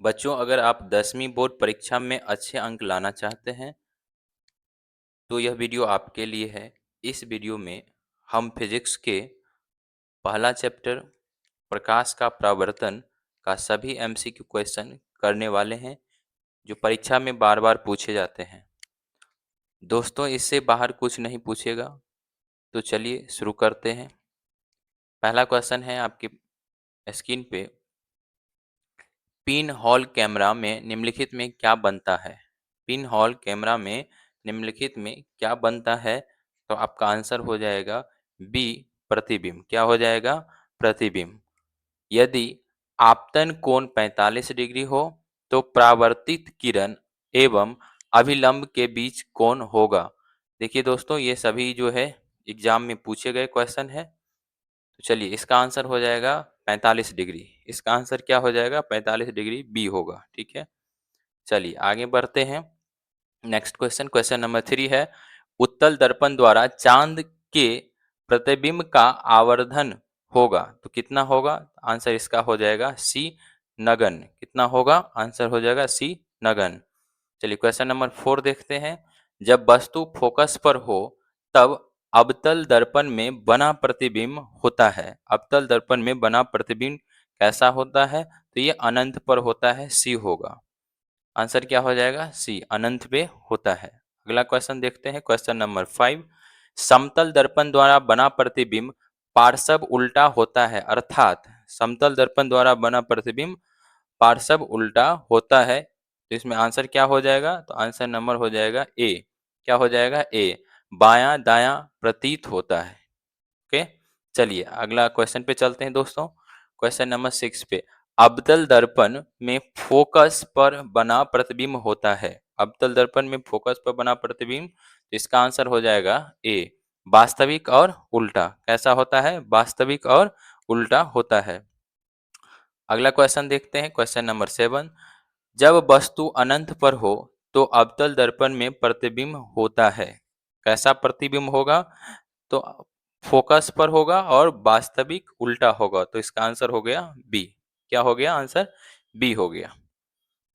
बच्चों, अगर आप 10वीं बोर्ड परीक्षा में अच्छे अंक लाना चाहते हैं तो यह वीडियो आपके लिए है। इस वीडियो में हम फिजिक्स के पहला चैप्टर प्रकाश का परावर्तन का सभी एमसीक्यू क्वेश्चन करने वाले हैं जो परीक्षा में बार बार पूछे जाते हैं। दोस्तों, इससे बाहर कुछ नहीं पूछेगा, तो चलिए शुरू करते हैं। पहला क्वेश्चन है आपकी स्क्रीन पे। पिन हॉल कैमरा में निम्नलिखित में क्या बनता है? पिन हॉल कैमरा में निम्नलिखित में क्या बनता है? तो आपका आंसर हो जाएगा बी, प्रतिबिंब। क्या हो जाएगा? प्रतिबिंब। यदि आपतन कोण 45 डिग्री हो तो परावर्तित किरण एवं अभिलंब के बीच कौन होगा? देखिए दोस्तों, ये सभी जो है एग्जाम में पूछे गए क्वेश्चन है। तो चलिए, इसका आंसर हो जाएगा 45 डिग्री। इसका आंसर क्या हो जाएगा? 45 डिग्री बी होगा। ठीक है, चलिए आगे बढ़ते हैं। नेक्स्ट क्वेश्चन, क्वेश्चन नंबर 3 है। उत्तल दर्पण द्वारा चांद के प्रतिबिंब का आवर्धन होगा तो कितना होगा? आंसर इसका हो जाएगा सी, नगन। कितना होगा? आंसर हो जाएगा सी, नगन। चलिए क्वेश्चन नंबर 4 देखते हैं। जब वस्तु फोकस पर हो तब अवतल दर्पण में बना प्रतिबिंब होता है। अवतल दर्पण में बना प्रतिबिंब कैसा होता है? तो ये अनंत पर होता है, सी होगा। आंसर क्या हो जाएगा? सी, अनंत पे होता है। अगला क्वेश्चन देखते हैं, क्वेश्चन नंबर 5। समतल दर्पण द्वारा बना प्रतिबिंब पार्श्व उल्टा होता है, अर्थात समतल दर्पण द्वारा बना प्रतिबिंब पार्श्व उल्टा होता है। तो इसमें आंसर क्या हो जाएगा? तो आंसर नंबर हो जाएगा ए। क्या हो जाएगा? ए, बायां दायां प्रतीत होता है। ओके, चलिए अगला क्वेश्चन पे चलते हैं दोस्तों। क्वेश्चन नंबर 6 पे। अवतल दर्पण में फोकस पर बना प्रतिबिंब होता है। अवतल दर्पण में फोकस पर बना प्रतिबिंब, तो इसका आंसर हो जाएगा ए, वास्तविक और उल्टा। कैसा होता है? वास्तविक और उल्टा होता है। अगला क्वेश्चन देखते हैं, क्वेश्चन नंबर 7। जब वस्तु अनंत पर हो तो अवतल दर्पण में प्रतिबिंब होता है। कैसा प्रतिबिंब होगा? तो फोकस पर होगा और वास्तविक उल्टा होगा। तो इसका आंसर हो गया बी। क्या हो गया? आंसर बी हो गया।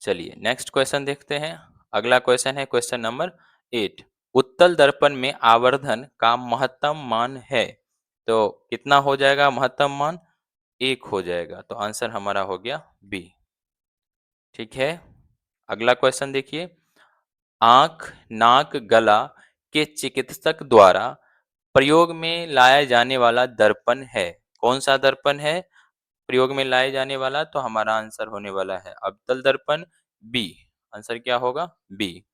चलिए नेक्स्ट क्वेश्चन देखते हैं। अगला क्वेश्चन है क्वेश्चन नंबर 8। उत्तल दर्पण में आवर्धन का महत्तम मान है, तो कितना हो जाएगा महत्तम मान? 1 हो जाएगा। तो आंसर हमारा हो गया बी। ठीक है, अगला क्वेश्चन देखिए। आंख, नाक, गला के चिकित्सक द्वारा प्रयोग में लाया जाने वाला दर्पण है। कौन सा दर्पण है प्रयोग में लाए जाने वाला? तो हमारा आंसर होने वाला है अवतल दर्पण, बी। आंसर क्या होगा? बी।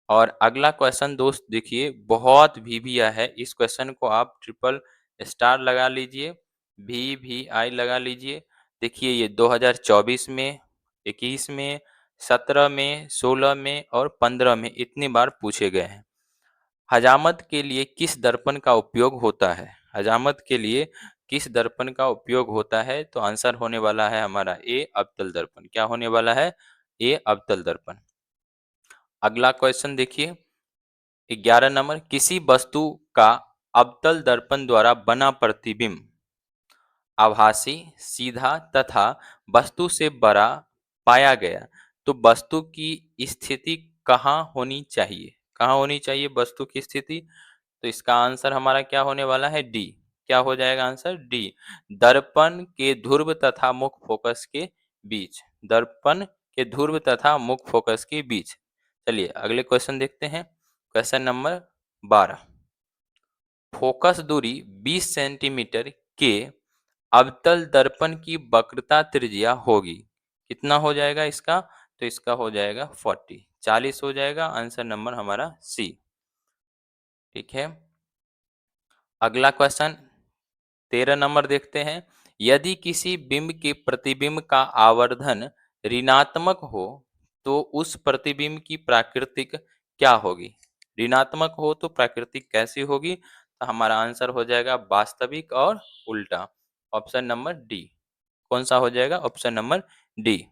और अगला क्वेश्चन दोस्त देखिए, बहुत वीभिया है। इस क्वेश्चन को आप ट्रिपल स्टार लगा लीजिए, VVI लगा लीजिए। देखिए ये 2024 में, 21 में, 17 में, 16 में और 15 में इतनी बार पूछे गए हैं। हजामत के लिए किस दर्पण का उपयोग होता है? हजामत के लिए किस दर्पण का उपयोग होता है? तो आंसर होने वाला है हमारा ए, अवतल दर्पण। क्या होने वाला है? ए, अवतल दर्पण। अगला क्वेश्चन देखिए, 11 नंबर। किसी वस्तु का अवतल दर्पण द्वारा बना प्रतिबिंब आभासी, सीधा तथा वस्तु से बड़ा पाया गया तो वस्तु की स्थिति कहाँ होनी चाहिए? कहाँ होनी चाहिए वस्तु की स्थिति? तो इसका आंसर हमारा क्या होने वाला है? डी। क्या हो जाएगा आंसर? डी, दर्पण के ध्रुव तथा मुख्य फोकस के बीच। दर्पण के ध्रुव तथा मुख्य फोकस के बीच। चलिए अगले क्वेश्चन देखते हैं, क्वेश्चन नंबर 12। फोकस दूरी 20 सेंटीमीटर के अवतल दर्पण की वक्रता त्रिज्या होगी। कितना हो जाएगा इसका? तो इसका हो जाएगा 40 हो जाएगा। आंसर नंबर हमारा सी। ठीक है, अगला क्वेश्चन 13 नंबर देखते हैं। यदि किसी बिंब के प्रतिबिंब का आवर्धन ऋणात्मक हो तो उस प्रतिबिंब की प्राकृतिक क्या होगी? ऋणात्मक हो तो प्राकृतिक कैसी होगी? तो हमारा आंसर हो जाएगा वास्तविक और उल्टा। Option number D. कौन सा हो जाएगा? Option number D.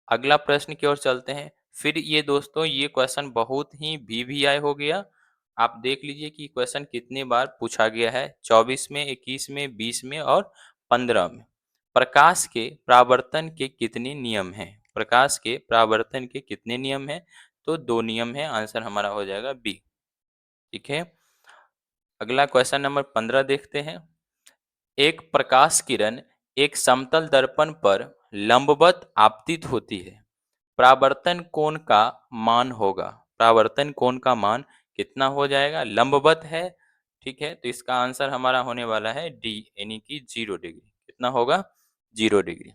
अगला प्रश्न की ओर चलते हैं। फिर ये दोस्तों, ये क्वेश्चन बहुत ही VVI हो गया। आप देख लीजिए कि क्वेश्चन कितने बार पूछा गया है, 24 में, 21 में, 20 में और 15 में। प्रकाश के परावर्तन के कितने नियम हैं? प्रकाश के परावर्तन के कितने नियम हैं? तो 2 नियम है, आंसर हमारा हो जाएगा बी। ठीक है, अगला क्वेश्चन नंबर 15 देखते हैं। एक प्रकाश किरण एक समतल दर्पण पर लंबवत आपतित होती है, परावर्तन कोण का मान होगा। परावर्तन कोण का मान कितना हो जाएगा? लंबवत है, ठीक है, तो इसका आंसर हमारा होने वाला है डी, यानी कि 0 डिग्री। कितना होगा? 0 डिग्री।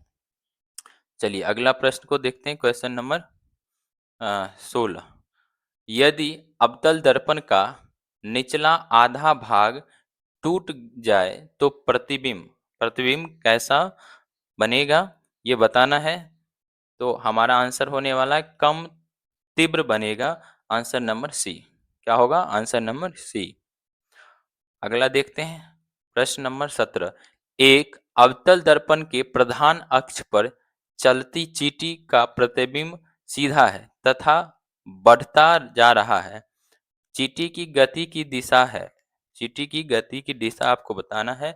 चलिए अगला प्रश्न को देखते हैं, क्वेश्चन नंबर 16। यदि अवतल दर्पण का निचला आधा भाग टूट जाए तो प्रतिबिंब प्रतिबिंब कैसा बनेगा, ये बताना है। तो हमारा आंसर होने वाला है कम तीव्र बनेगा, आंसर नंबर सी। क्या होगा? Answer number C. अगला देखते हैं, प्रश्न नंबर 17। एक अवतल दर्पण के प्रधान अक्ष पर चलती चींटी का प्रतिबिंब सीधा है तथा बढ़ता जा रहा है। चींटी की गति की दिशा है, चींटी की गति की दिशा आपको बताना है।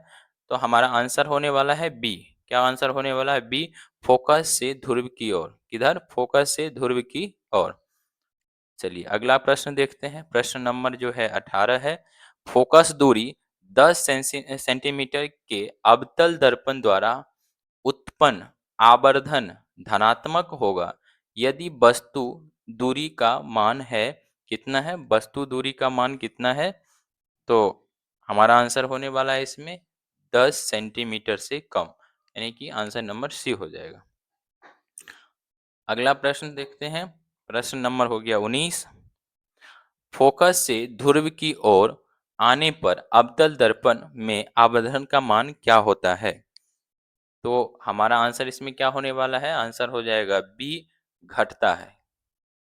तो हमारा आंसर होने वाला है बी। क्या आंसर होने वाला है? बी, फोकस से ध्रुव की ओर। किधर? फोकस से ध्रुव की ओर। चलिए अगला प्रश्न देखते हैं, प्रश्न नंबर जो है 18 है। फोकस दूरी 10 सेंटीमीटर के अवतल दर्पण द्वारा उत्पन्न आवर्धन धनात्मक होगा यदि वस्तु दूरी का मान है, कितना है? वस्तु दूरी का मान कितना है? तो हमारा आंसर होने वाला है इसमें 10 सेंटीमीटर से कम, यानी कि आंसर नंबर सी हो जाएगा। अगला प्रश्न देखते हैं, प्रश्न नंबर हो गया 19। फोकस से ध्रुव की ओर आने पर अवतल दर्पण में आवर्धन का मान क्या होता है? तो हमारा आंसर इसमें क्या होने वाला है? आंसर हो जाएगा बी, घटता है।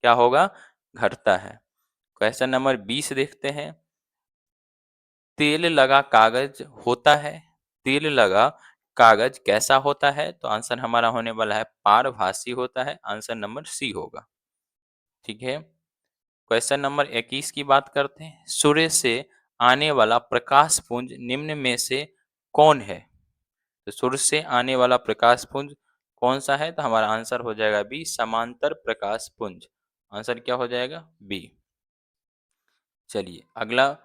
क्या होगा? घटता है। क्वेश्चन नंबर 20 देखते हैं। तेल लगा कागज होता है, तेल लगा कागज कैसा होता है? तो आंसर हमारा होने वाला है पारभासी होता है, आंसर नंबर सी होगा। ठीक है, क्वेश्चन नंबर 21 की बात करते हैं। सूर्य से आने वाला प्रकाश पुंज निम्न में से कौन है? तो सूर्य से आने वाला प्रकाश पुंज कौन सा है? तो हमारा आंसर हो जाएगा बी, समांतर प्रकाश पुंज। आंसर क्या हो जाएगा? बी। चलिए अगला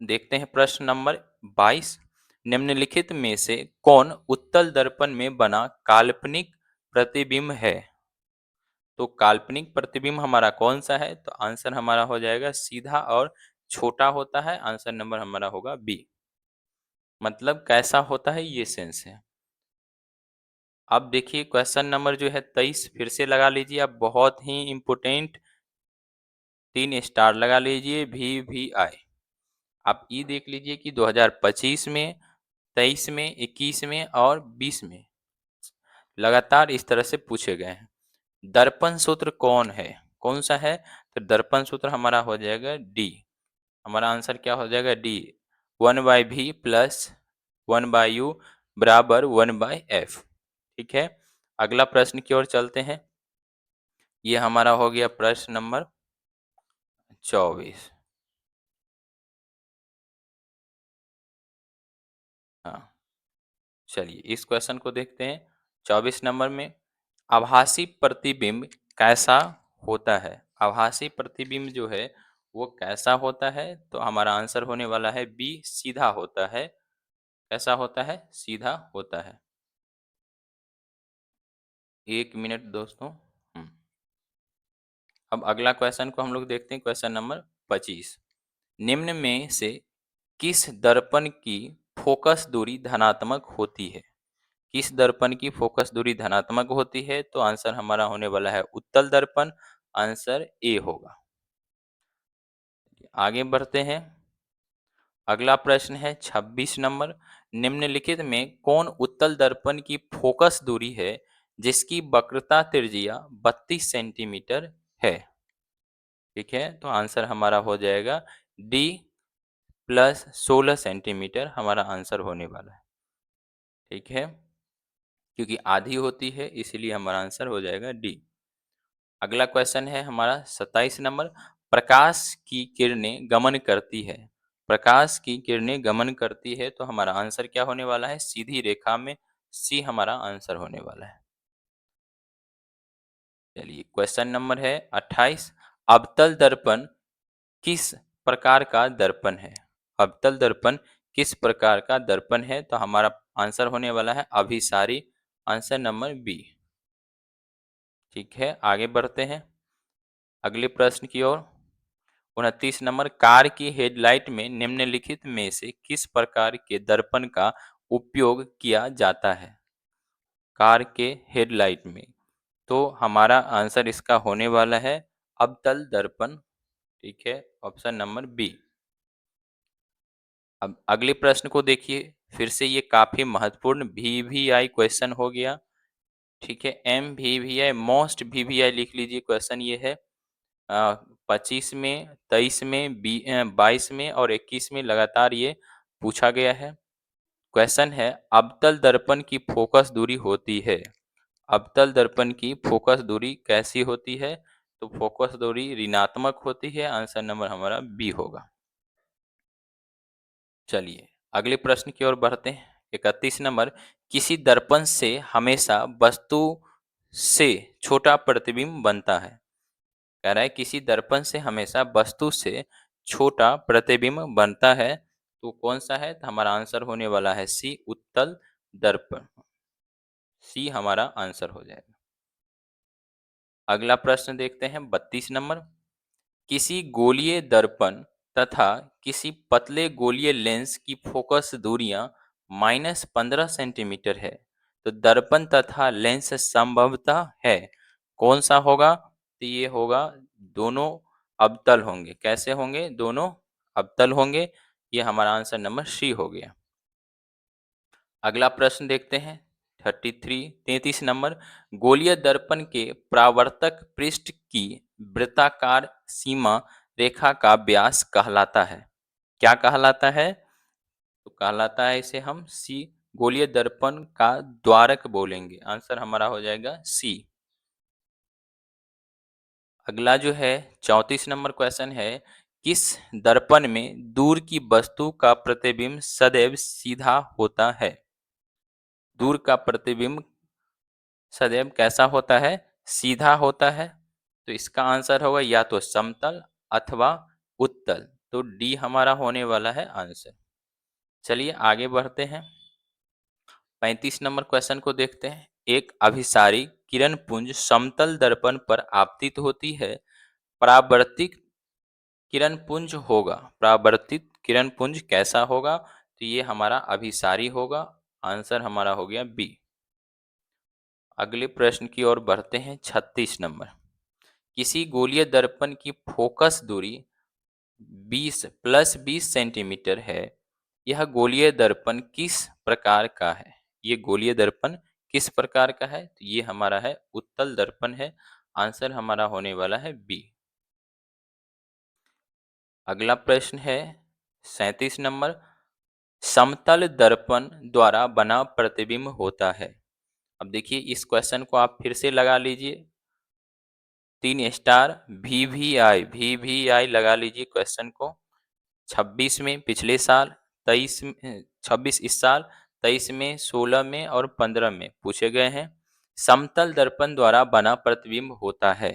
देखते हैं, प्रश्न नंबर 22। निम्नलिखित में से कौन उत्तल दर्पण में बना काल्पनिक प्रतिबिंब है? तो काल्पनिक प्रतिबिंब हमारा कौन सा है? तो आंसर हमारा हो जाएगा सीधा और छोटा होता है, आंसर नंबर हमारा होगा बी। मतलब कैसा होता है, ये सेंस है। अब देखिए क्वेश्चन नंबर जो है 23 फिर से लगा लीजिए, अब बहुत ही इंपोर्टेंट 3 स्टार लगा लीजिए, VVI। आप ये देख लीजिए कि 2025 में, 23 में, 21 में और 20 में लगातार इस तरह से पूछे गए हैं। दर्पण सूत्र कौन है? कौन सा है? तो दर्पण सूत्र हमारा हो जाएगा डी। हमारा आंसर क्या हो जाएगा? डी, 1/v प्लस 1/u बराबर 1/f। ठीक है, अगला प्रश्न की ओर चलते हैं। ये हमारा हो गया प्रश्न नंबर 24। हाँ, चलिए इस क्वेश्चन को देखते हैं। 24 नंबर में आभासी प्रतिबिंब कैसा होता है? आभासी प्रतिबिंब जो है वो कैसा होता है? तो हमारा आंसर होने वाला है बी, सीधा होता है। कैसा होता है? सीधा होता है। 1 मिनट दोस्तों। अब अगला क्वेश्चन को हम लोग देखते हैं, क्वेश्चन नंबर 25। निम्न में से किस दर्पण की फोकस दूरी धनात्मक होती है? किस दर्पण की फोकस दूरी धनात्मक होती है? तो आंसर हमारा होने वाला है उत्तल दर्पण, आंसर ए होगा। आगे बढ़ते हैं, अगला प्रश्न है 26 नंबर। निम्नलिखित में कौन उत्तल दर्पण की फोकस दूरी है जिसकी वक्रता त्रिज्या 32 सेंटीमीटर है? ठीक है, तो आंसर हमारा हो जाएगा डी, प्लस 16 सेंटीमीटर हमारा आंसर होने वाला है। ठीक है, क्योंकि आधी होती है इसीलिए हमारा आंसर हो जाएगा डी। अगला क्वेश्चन है हमारा 27 नंबर। प्रकाश की किरणें गमन करती है, प्रकाश की किरणें गमन करती है, तो हमारा आंसर क्या होने वाला है? सीधी रेखा में सी हमारा आंसर होने वाला है। चलिए क्वेश्चन नंबर है 28। अवतल दर्पण किस प्रकार का दर्पण है? अवतल दर्पण किस प्रकार का दर्पण है? तो हमारा आंसर होने वाला है अभिसारी, आंसर नंबर बी। ठीक है, आगे बढ़ते हैं अगले प्रश्न की ओर। 29 नंबर, कार की हेडलाइट में निम्नलिखित में से किस प्रकार के दर्पण का उपयोग किया जाता है? कार के हेडलाइट में, तो हमारा आंसर इसका होने वाला है अवतल दर्पण। ठीक है, ऑप्शन नंबर बी। अब अगले प्रश्न को देखिए, फिर से ये काफी महत्वपूर्ण वीवीआई क्वेश्चन हो गया। ठीक है, एम वीवीआई, मोस्ट वीवीआई लिख लीजिए। क्वेश्चन ये है 25 में, 23 में, 22 में और 21 में लगातार ये पूछा गया है। क्वेश्चन है, अवतल दर्पण की फोकस दूरी होती है। अवतल दर्पण की फोकस दूरी कैसी होती है? तो फोकस दूरी ऋणात्मक होती है, आंसर नंबर हमारा बी होगा। चलिए अगले प्रश्न की ओर बढ़ते हैं। 31 नंबर, किसी दर्पण से हमेशा वस्तु से छोटा प्रतिबिंब बनता है। कह रहा है किसी दर्पण से हमेशा वस्तु से छोटा प्रतिबिंब बनता है, तो कौन सा है? तो हमारा आंसर होने वाला है सी, उत्तल दर्पण। सी हमारा आंसर हो जाएगा। अगला प्रश्न देखते हैं 32 नंबर, किसी गोलीय दर्पण तथा किसी पतले गोलीय लेंस की फोकस दूरियां -15 सेंटीमीटर है, तो दर्पण तथा लेंस संभवतः है, कौन सा होगा? तो ये होगा, दोनों अवतल होंगे। कैसे होंगे? दोनों अवतल होंगे। ये हमारा आंसर नंबर सी हो गया। अगला प्रश्न देखते हैं 33 नंबर, गोलीय दर्पण के परावर्तक पृष्ठ की वृत्ताकार सीमा रेखा का व्यास कहलाता है। क्या कहलाता है? तो कहलाता है, इसे हम सी, गोलीय दर्पण का द्वारक बोलेंगे। आंसर हमारा हो जाएगा सी। अगला जो है 34 नंबर क्वेश्चन है, किस दर्पण में दूर की वस्तु का प्रतिबिंब सदैव सीधा होता है? दूर का प्रतिबिंब सदैव कैसा होता है? सीधा होता है। तो इसका आंसर होगा या तो समतल अथवा उत्तल। तो डी हमारा होने वाला है आंसर। चलिए आगे बढ़ते हैं। 35 नंबर क्वेश्चन को देखते हैं। एक अभिसारी किरण पुंज समतल दर्पण पर आपतित होती है। परावर्तित किरण पुंज होगा, परावर्तित किरण पुंज कैसा होगा? तो ये हमारा अभिसारी होगा। आंसर हमारा हो गया बी। अगले प्रश्न की ओर बढ़ते हैं 36 नंबर, किसी गोलीय दर्पण की फोकस दूरी 20 सेंटीमीटर है। यह गोलीय दर्पण किस प्रकार का है? ये गोलीय दर्पण किस प्रकार का है? तो ये हमारा है उत्तल दर्पण है। आंसर हमारा होने वाला है बी। अगला प्रश्न है 37 नंबर, समतल दर्पण द्वारा बना प्रतिबिंब होता है। अब देखिए इस क्वेश्चन को आप फिर से लगा लीजिए, 3 स्टार, वीवीआई लगा लीजिए क्वेश्चन को। 26 में पिछले साल, 23 में, 26 इस साल, 23 में, 16 में और 15 में पूछे गए हैं। समतल दर्पण द्वारा बना प्रतिबिंब होता है।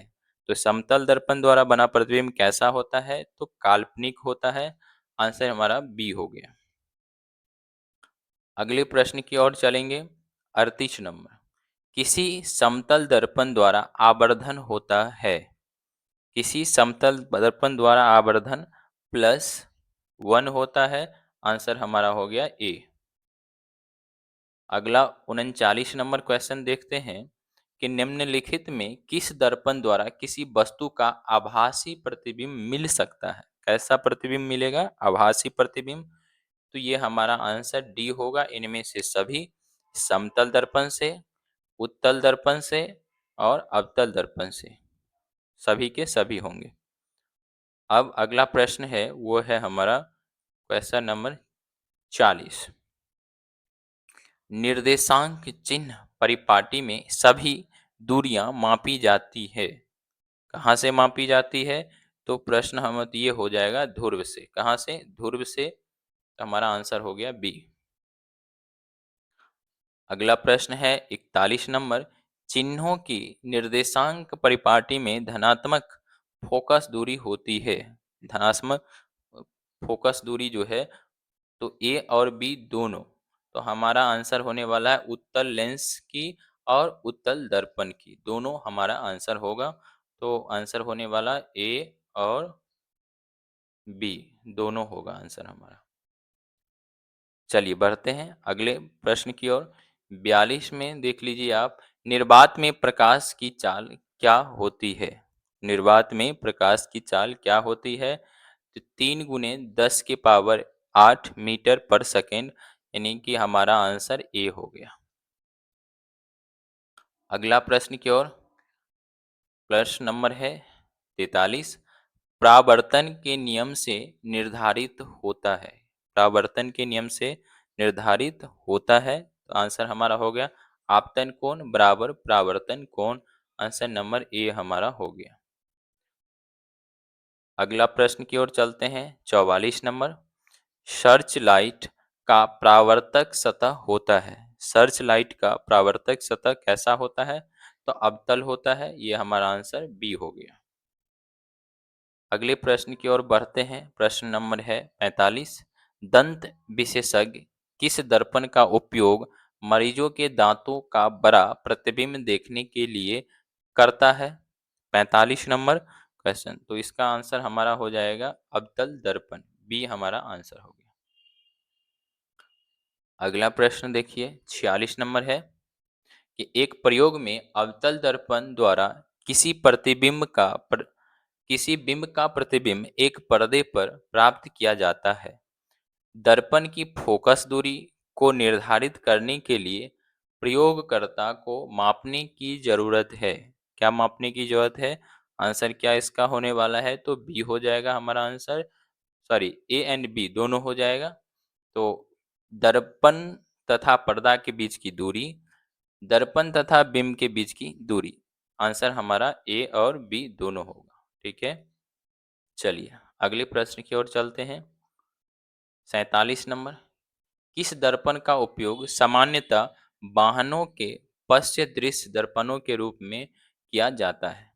तो समतल दर्पण द्वारा बना प्रतिबिंब कैसा होता है? तो काल्पनिक होता है। आंसर हमारा बी हो गया। अगले प्रश्न की ओर चलेंगे। 38 नंबर, किसी समतल दर्पण द्वारा आवर्धन होता है। किसी समतल दर्पण द्वारा आवर्धन +1 होता है। आंसर हमारा हो गया ए। अगला 39 नंबर क्वेश्चन देखते हैं कि निम्नलिखित में किस दर्पण द्वारा किसी वस्तु का आभासी प्रतिबिंब मिल सकता है? कैसा प्रतिबिंब मिलेगा? आभासी प्रतिबिंब। तो ये हमारा आंसर डी होगा, इनमें से सभी, समतल दर्पण से, उत्तल दर्पण से और अवतल दर्पण से, सभी के सभी होंगे। अब अगला प्रश्न है वो है हमारा क्वेश्चन नंबर 40। निर्देशांक चिन्ह परिपाटी में सभी दूरियां मापी जाती है। कहाँ से मापी जाती है? तो प्रश्न हम ये हो जाएगा ध्रुव से। कहाँ से? ध्रुव से। तो हमारा आंसर हो गया बी। अगला प्रश्न है 41 नंबर। चिन्हों की निर्देशांक परिपाटी में धनात्मक फोकस दूरी होती है। धनात्मक फोकस दूरी जो है, तो ए और बी दोनों। तो हमारा आंसर होने वाला है उत्तल लेंस की और उत्तल दर्पण की, दोनों हमारा आंसर होगा। तो आंसर होने वाला ए और बी दोनों होगा आंसर हमारा। चलिए बढ़ते हैं अगले प्रश्न की ओर। 42 में देख लीजिए आप, निर्वात में प्रकाश की चाल क्या होती है। निर्वात में प्रकाश की चाल क्या होती है? तो 3 × 10⁸ मीटर पर सेकेंड, यानी कि हमारा आंसर ए हो गया। अगला प्रश्न की ओर। प्रश्न नंबर है 43। प्रावर्तन के नियम से निर्धारित होता है। प्रावर्तन के नियम से निर्धारित होता है, तो आंसर हमारा हो गया आपतन कोण बराबर प्रावर्तन कोण। आंसर नंबर ए हमारा हो गया। अगला प्रश्न की ओर चलते हैं 44 नंबर। सर्च लाइट का प्रावर्तक सतह होता है। सर्च लाइट का प्रावर्तक सतह कैसा होता है? तो अवतल होता है। ये हमारा आंसर बी हो गया। अगले प्रश्न की ओर बढ़ते हैं। प्रश्न नंबर है 45। दंत विशेषज्ञ किस दर्पण का उपयोग मरीजों के दांतों का बड़ा प्रतिबिंब देखने के लिए करता है? 45 नंबर क्वेश्चन। तो इसका आंसर हमारा हो जाएगा अवतल दर्पण, बी हमारा आंसर हो गया। अगला प्रश्न देखिए 46 नंबर है कि एक प्रयोग में अवतल दर्पण द्वारा किसी प्रतिबिंब का किसी बिंब का प्रतिबिंब एक पर्दे पर प्राप्त किया जाता है। दर्पण की फोकस दूरी को निर्धारित करने के लिए प्रयोगकर्ता को मापने की जरूरत है। क्या मापने की जरूरत है? आंसर क्या इसका होने वाला है? तो बी हो जाएगा हमारा answer. Sorry, A and B दोनों हो जाएगा। तो दर्पण तथा पर्दा के बीच की दूरी, दर्पण तथा बिंब के बीच की दूरी, आंसर हमारा ए और बी दोनों होगा। ठीक है। चलिए अगले प्रश्न की ओर चलते हैं। 47 नंबर। किस दर्पण का उपयोग सामान्यतः वाहनों के पश्च दृश्य दर्पणों के रूप में किया जाता है?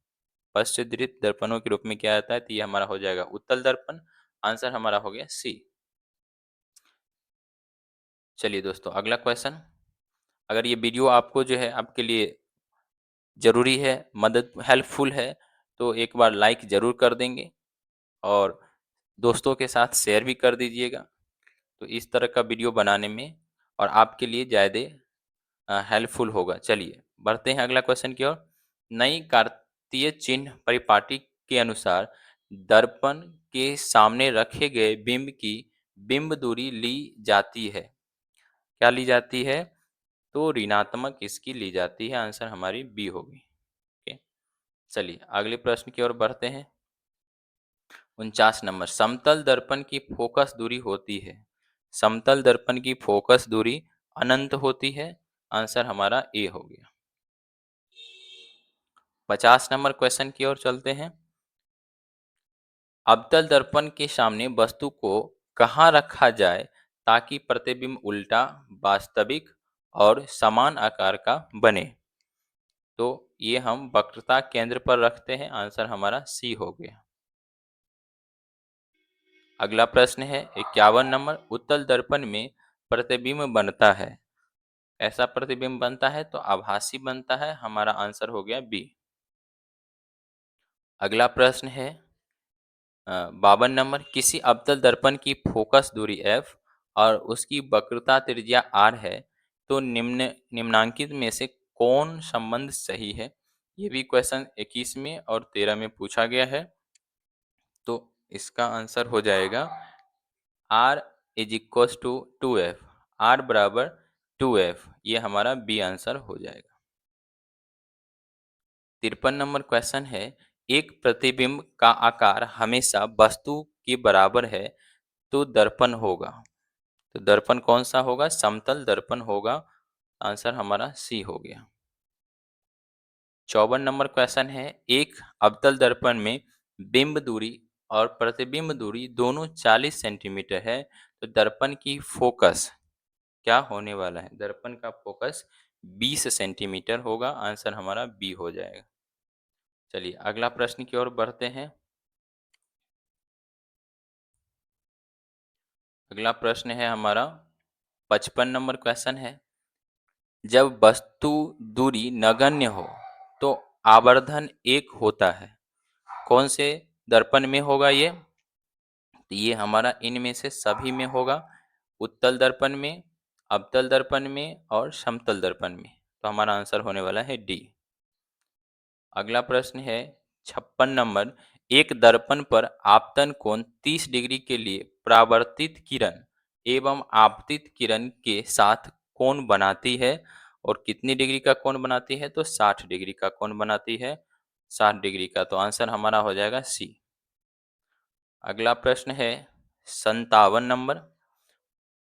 पश्च दृश्य दर्पणों के रूप में किया जाता है, तो ये हमारा हो जाएगा उत्तल दर्पण। आंसर हमारा हो गया सी। चलिए दोस्तों अगला क्वेश्चन। अगर ये वीडियो आपको जो है आपके लिए जरूरी है, मदद हेल्पफुल है, तो एक बार लाइक जरूर कर देंगे और दोस्तों के साथ शेयर भी कर दीजिएगा। तो इस तरह का वीडियो बनाने में और आपके लिए ज़्यादा हेल्पफुल होगा। चलिए बढ़ते हैं अगला क्वेश्चन की ओर। नई कार्तीय चिन्ह परिपाटी के अनुसार दर्पण के सामने रखे गए बिंब की बिंब दूरी ली जाती है। क्या ली जाती है? तो ऋणात्मक इसकी ली जाती है। आंसर हमारी बी होगी। ओके। चलिए अगले प्रश्न की ओर बढ़ते हैं। 49 नंबर। समतल दर्पण की फोकस दूरी होती है। समतल दर्पण की फोकस दूरी अनंत होती है। आंसर हमारा ए हो गया। 50 नंबर क्वेश्चन की ओर चलते हैं। अवतल दर्पण के सामने वस्तु को कहाँ रखा जाए ताकि प्रतिबिंब उल्टा, वास्तविक और समान आकार का बने? तो ये हम वक्रता केंद्र पर रखते हैं। आंसर हमारा सी हो गया। अगला प्रश्न है 51 नंबर। उत्तल दर्पण में प्रतिबिंब बनता है। ऐसा प्रतिबिंब बनता है तो आभासी बनता है। हमारा आंसर हो गया बी। अगला प्रश्न है 52 नंबर। किसी अवतल दर्पण की फोकस दूरी एफ और उसकी वक्रता त्रिज्या आर है, तो निम्नांकित में से कौन संबंध सही है? ये भी क्वेश्चन 21 में और 13 में पूछा गया है। तो इसका आंसर हो जाएगा R is equal to 2f। R बराबर 2f, ये हमारा बी आंसर हो जाएगा। 53 नंबर क्वेश्चन है, एक प्रतिबिंब का आकार हमेशा वस्तु के बराबर है तो दर्पण होगा। तो दर्पण कौन सा होगा? समतल दर्पण होगा। आंसर हमारा सी हो गया। 54 नंबर क्वेश्चन है, एक अवतल दर्पण में बिंब दूरी और प्रतिबिंब दूरी दोनों 40 सेंटीमीटर है, तो दर्पण की फोकस क्या होने वाला है? दर्पण का फोकस 20 सेंटीमीटर होगा। आंसर हमारा बी हो जाएगा। चलिए अगला प्रश्न की ओर बढ़ते हैं। अगला प्रश्न है हमारा 55 नंबर क्वेश्चन है। जब वस्तु दूरी नगण्य हो तो आवर्धन 1 होता है। कौन से दर्पण में होगा ये? तो ये हमारा इनमें से सभी में होगा। उत्तल दर्पण में, अवतल दर्पण में और समतल दर्पण में। तो हमारा आंसर होने वाला है डी। अगला प्रश्न है 56 नंबर। एक दर्पण पर आपतन कोण 30 डिग्री के लिए परावर्तित किरण एवं आपतित किरण के साथ कोण बनाती है और कितनी डिग्री का कोण बनाती है? तो 60 डिग्री का कोण बनाती है। 60 डिग्री का। तो आंसर हमारा हो जाएगा सी। अगला प्रश्न है 57 नंबर।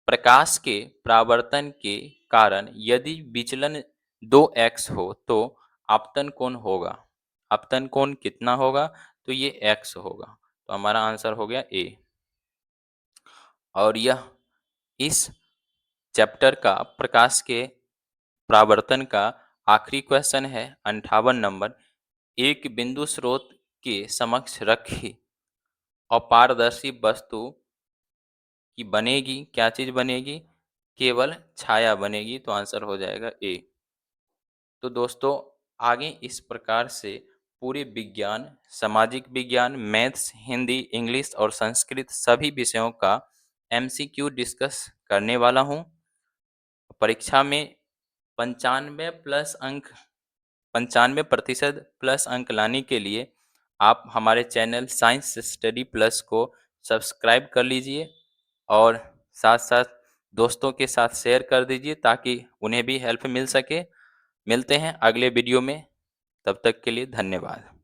प्रकाश के परावर्तन के कारण यदि विचलन 2x हो तो आपतन कोण होगा। आपतन कोण कितना होगा? तो ये x होगा। तो हमारा आंसर हो गया ए। और यह इस चैप्टर का प्रकाश के परावर्तन का आखिरी क्वेश्चन है 58 नंबर। एक बिंदु स्रोत के समक्ष रखी अपारदर्शी वस्तु की बनेगी क्या चीज बनेगी? केवल छाया बनेगी। तो आंसर हो जाएगा ए। तो दोस्तों आगे इस प्रकार से पूरे विज्ञान, सामाजिक विज्ञान, मैथ्स, हिंदी, इंग्लिश और संस्कृत सभी विषयों का एमसीक्यू डिस्कस करने वाला हूँ। परीक्षा में 95% प्लस अंक लाने के लिए आप हमारे चैनल साइंस स्टडी प्लस को सब्सक्राइब कर लीजिए और साथ साथ दोस्तों के साथ शेयर कर दीजिए ताकि उन्हें भी हेल्प मिल सके। मिलते हैं अगले वीडियो में। तब तक के लिए धन्यवाद।